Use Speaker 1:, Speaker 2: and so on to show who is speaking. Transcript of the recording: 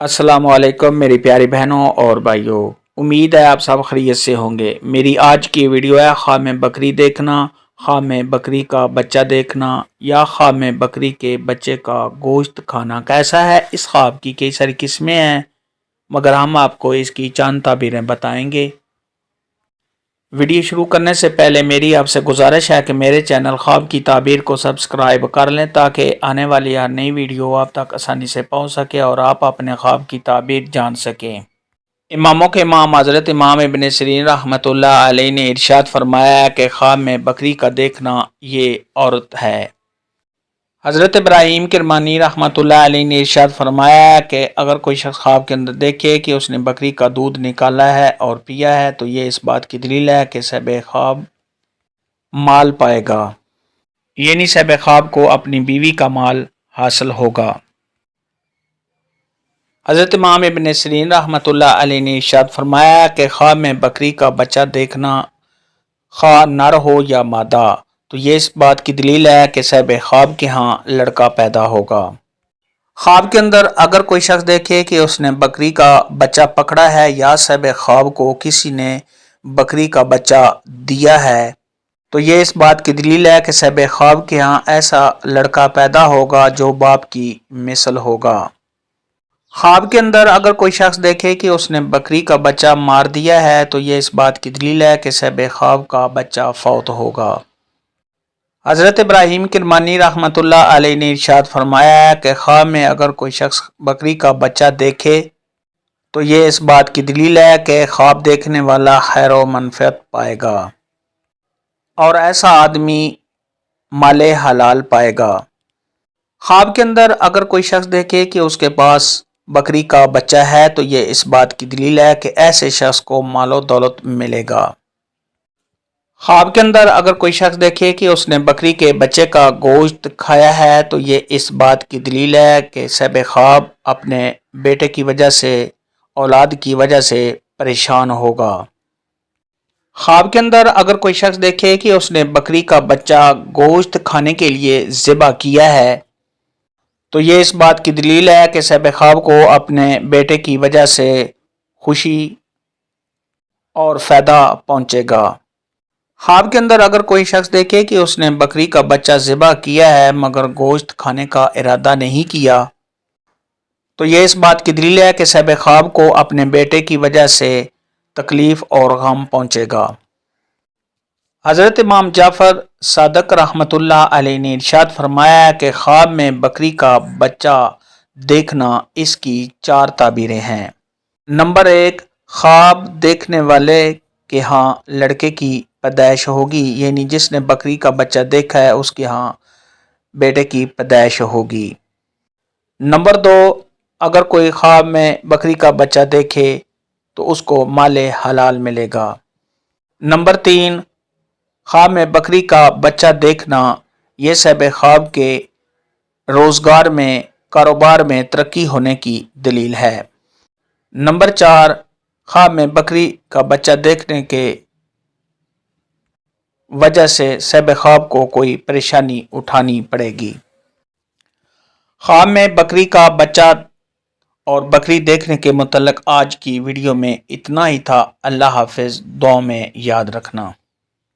Speaker 1: अस्सलाम वालेकुम मेरी प्यारी बहनों और भाइयों। उम्मीद है आप सब खैरियत से होंगे। मेरी आज की वीडियो है ख्वाब में बकरी देखना, ख्वाब में बकरी का बच्चा देखना या ख्वाब में बकरी के बच्चे का गोश्त खाना कैसा है। इस ख्वाब की कई सारी किस्में हैं, मगर हम आपको इसकी चंद ताबीरें बताएंगे। वीडियो शुरू करने से पहले मेरी आपसे गुजारिश है कि मेरे चैनल ख्वाब की ताबीर को सब्सक्राइब कर लें ताकि आने वाली हर नई वीडियो आप तक आसानी से पहुंच सके और आप अपने ख्वाब की ताबीर जान सकें। इमामों के इमाम हज़रत इमाम इब्न सिरीन रहमतुल्लाह अलैह ने इरशाद फरमाया है कि ख्वाब में बकरी का देखना ये औरत है। हज़रत इब्राहीम किरमानी रहमतुल्लाह अलैह ने इरशाद फरमाया कि अगर कोई शख्स ख्वाब के अंदर देखे कि उसने बकरी का दूध निकाला है और पिया है तो ये इस बात की दलील है कि साहिब ख्वाब माल पाएगा, यानी साहिब ख्वाब को अपनी बीवी का माल हासिल होगा। हज़रत इमाम इब्न सिरीन रहमतुल्लाह अलैह ने इरशाद फरमाया कि ख्वाब में बकरी का बच्चा देखना, खा नर हो या मादा, तो ये इस बात की दलील है कि साहिब ख्वाब के यहाँ लड़का पैदा होगा। ख्वाब के अंदर अगर कोई शख्स देखे कि उसने बकरी का बच्चा पकड़ा है या साहिब ख्वाब को किसी ने बकरी का बच्चा दिया है, तो ये इस बात की दलील है कि साहिब ख्वाब के यहाँ ऐसा लड़का पैदा होगा जो बाप की मिसल होगा। ख्वाब के अंदर अगर कोई शख्स देखे कि उसने बकरी का बच्चा मार दिया है तो ये इस बात की दलील है कि साहिब ख्वाब का बच्चा फौत होगा। हज़रत इब्राहीम किरमानी रहमतुल्लाह अलैह ने इरशाद फरमाया है कि ख्वाब में अगर कोई शख्स बकरी का बच्चा देखे तो ये इस बात की दलील है कि ख्वाब देखने वाला खैर व मनफ़अत पाएगा और ऐसा आदमी माले हलाल पाएगा। ख्वाब के अंदर अगर कोई शख्स देखे कि उसके पास बकरी का बच्चा है तो ये इस बात की दलील है कि ऐसे शख्स को मालो दौलत मिलेगा। ख्वाब के अंदर अगर कोई शख्स देखे कि उसने बकरी के बच्चे का गोश्त खाया है तो ये इस बात की दलील है कि साहिब ख्वाब अपने बेटे की वजह से, औलाद की वजह से परेशान होगा। ख्वाब के अंदर अगर कोई शख्स देखे कि उसने बकरी का बच्चा गोश्त खाने के लिए ज़िबा किया है तो ये इस बात की दलील है कि साहिब ख्वाब को अपने बेटे की वजह से खुशी और फ़ायदा पहुँचेगा। ख्वाब के अंदर अगर कोई शख्स देखे कि उसने बकरी का बच्चा ज़िबा किया है मगर गोश्त खाने का इरादा नहीं किया तो ये इस बात की दलील है कि साहिब ख्वाब को अपने बेटे की वजह से तकलीफ़ और गम पहुँचेगा। हज़रत इमाम जाफ़र सादक रहमतुल्लाह अलैह ने इरशाद फरमाया कि ख्वाब में बकरी का बच्चा देखना इसकी 4 ताबीरें हैं। नंबर 1, ख्वाब देखने वाले के यहाँ लड़के की पैदाइश होगी, यानी जिसने बकरी का बच्चा देखा है उसके यहाँ बेटे की पैदाइश होगी। नंबर 2, अगर कोई ख्वाब में बकरी का बच्चा देखे तो उसको माले हलाल मिलेगा। नंबर 3, ख्वाब में बकरी का बच्चा देखना ये साहिब ख्वाब के रोज़गार में, कारोबार में तरक्की होने की दलील है। नंबर 4, ख्वाब में बकरी का बच्चा देखने के वजह से साहिब ख्वाब को कोई परेशानी उठानी पड़ेगी। ख्वाब में बकरी का बच्चा और बकरी देखने के मुतल्लिक़ आज की वीडियो में इतना ही था। अल्लाह हाफ़िज़। दुआ में याद रखना।